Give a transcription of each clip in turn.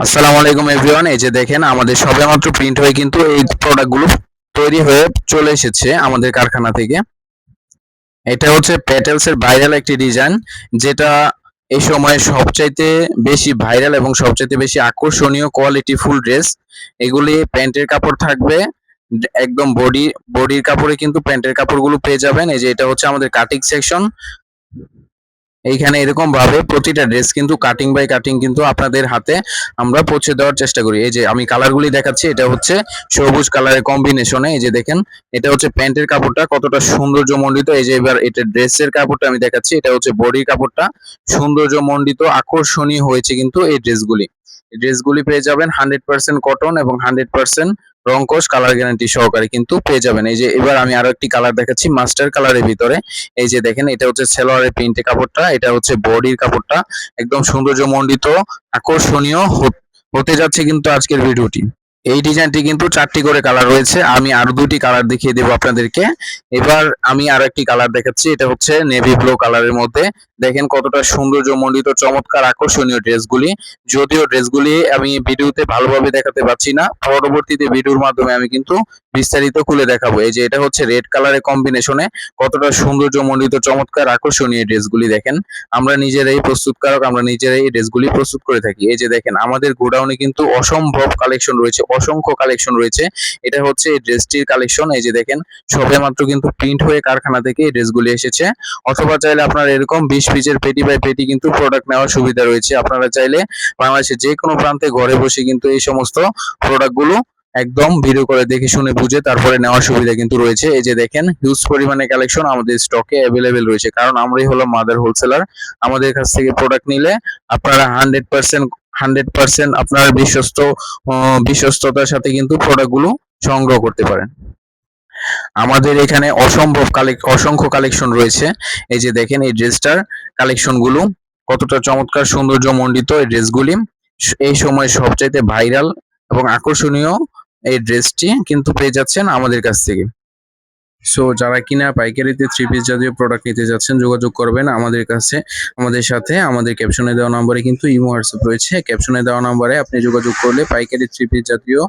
আসসালামু আলাইকুম এভরিওয়ান। এই যে দেখেন আমাদের সবেমাত্র প্রিন্ট হয়ে কিন্তু এই প্রোডাক্টগুলো তৈরি হয়ে চলে এসেছে আমাদের কারখানা থেকে। এটা হচ্ছে পেটেলস এর ভাইরাল একটি ডিজাইন, যেটা এই সময়ে সবচাইতে বেশি ভাইরাল এবং সবচাইতে বেশি আকর্ষণীয় কোয়ালিটি ফুল ড্রেস। এগুলি প্যান্টের কাপড় থাকবে, একদম বডির কাপড়ে কিন্তু প্যান্টের কাপড়গুলো পেয়ে যাবেন। এই যে এটা হচ্ছে আমাদের কাটিং সেকশন। এইখানে এরকম ভাবে প্রতিটা ড্রেস কিন্তু কাটিং বাই কাটিং কিন্তু আপনাদের হাতে আমরা পৌঁছে দেওয়ার চেষ্টা করি। এই যে আমি কালারগুলি দেখাচ্ছি, এটা হচ্ছে সবুজ কালারের কম্বিনেশনে। এই যে দেখেন, এটা হচ্ছে প্যান্টের কাপড়টা কতটা সৌন্দর্যমণ্ডিত। এই যে এবার এটা ড্রেসের কাপড়টা আমি দেখাচ্ছি, এটা হচ্ছে বডির কাপড়টা সৌন্দর্যমণ্ডিত, আকর্ষণীয় হয়েছে কিন্তু এই ড্রেসগুলি। এই ড্রেসগুলি পেয়ে যাবেন 100% কটন এবং 100% রংকশ কালার গ্যারান্টি সহকারে কিন্তু পেয়ে যাবেন। এই যে এবার আমি আরো একটি কালার দেখাচ্ছি মাস্টার কালারের ভিতরে। এই যে দেখেন, এটা হচ্ছে সালোয়ারের প্রিন্টের কাপড়টা, এটা হচ্ছে বডির কাপড়টা, একদম সৌন্দর্যমণ্ডিত, আকর্ষণীয় হতে যাচ্ছে কিন্তু আজকের ভিডিওটি। এই ডিজাইনটি কিন্তু 4টি করে কালার রয়েছে, আমি আরো 2টি কালার দেখিয়ে দেবো আপনাদেরকে। এবার আমি আরো একটি কালার দেখাচ্ছি, এটা হচ্ছে নেভি ব্লু কালারের মধ্যে। দেখেন কতটা সৌন্দর্যমণ্ডিত, চমৎকার, আকর্ষণীয় ড্রেসগুলি। যদিও ড্রেসগুলি আমি ভিডিওতে ভালোভাবে দেখাতে পারছি না, পরবর্তীতে ভিডিওর মাধ্যমে আমি কিন্তু বিস্তারিত খুলে দেখাবো। এই যে এটা হচ্ছে রেড কালারের কম্বিনেশনে, কতটা সৌন্দর্যমণ্ডিত, চমৎকার, আকর্ষণীয় ড্রেসগুলি দেখেন। আমরা নিজেরাই প্রস্তুতকারক, আমরা নিজেরাই এই ড্রেসগুলি প্রস্তুত করে থাকি। এই যে দেখেন, আমাদের গোডাউনে কিন্তু অসম্ভব কালেকশন রয়েছে, অসংখ্য কালেকশন রয়েছে। এটা হচ্ছে এই ড্রেসটির কালেকশন। এই যে দেখেন, সবেমাত্র কিন্তু প্রিন্ট হয়ে কারখানা থেকে এই ড্রেসগুলি এসেছে। অথবা চাইলে আপনারা এরকম 20 পিসের পেটি বাই পেটি কিন্তু প্রোডাক্ট নেওয়ার সুবিধা রয়েছে। আপনারা চাইলে বাংলাদেশের যে কোনো প্রান্তে ঘরে বসে কিন্তু এই সমস্ত প্রোডাক্টগুলো একদম ভিডিও করে দেখে শুনে বুঝে তারপরে নেওয়ার সুবিধা কিন্তু রয়েছে। এই যে দেখেন, হিউজ পরিমাণে কালেকশন আমাদের স্টকে অ্যাভেলেবেল রয়েছে, কারণ আমরাই হলাম মাদার হোলসেলার। আমাদের কাছ থেকে প্রোডাক্ট নিলে আপনারা 100% আপনার বিশ্বস্ততার সাথে কিন্তু প্রোডাক্টগুলো সংগ্রহ করতে পারেন। আমাদের এখানে অসংখ্য কালেকশন রয়েছে। এই যে দেখেন, এই ড্রেসটার কালেকশনগুলো কতটা চমৎকার, সৌন্দর্যমণ্ডিত এই ড্রেসগুলি। এই সময় সবচাইতে ভাইরাল এবং আকর্ষণীয় এই ড্রেসটি কিন্তু পেয়ে যাচ্ছেন আমাদের কাছ থেকে। সো যারা কিনা পাইকারিতে থ্রি পিস জাতীয় প্রোডাক্ট নিতে যাচ্ছেন, যোগাযোগ করবেন আমাদের কাছে, আমাদের সাথে। আমাদের ক্যাপশনে দেওয়া নম্বরে কিন্তু ইমো হোয়াটসঅ্যাপ রয়েছে। ক্যাপশনে দেওয়া নম্বরে আপনি যোগাযোগ করলে পাইকারি থ্রি পিস জাতীয়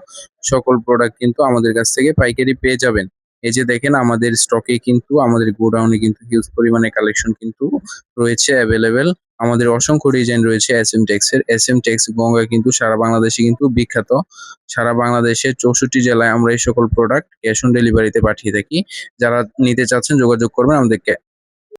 সকল প্রোডাক্ট কিন্তু আমাদের কাছ থেকে পাইকারি পেয়ে যাবেন। এই যে দেখেন, আমাদের স্টকে কিন্তু, আমাদের গোডাউনে কিন্তু হিউজ পরিমাণে কালেকশন কিন্তু রয়েছে অ্যাভেলেবেল। আমাদের অসংখ্য ডিজাইন রয়েছে এসএম টেক্স এর। এসএম টেক্স গঙ্গা কিন্তু সারা বাংলাদেশে কিন্তু বিখ্যাত। সারা বাংলাদেশের 64 জেলায় আমরা এই সকল প্রোডাক্ট ক্যাশ অন ডেলিভারিতে পাঠিয়ে থাকি। যারা নিতে চাচ্ছেন যোগাযোগ করবেন আমাদেরকে।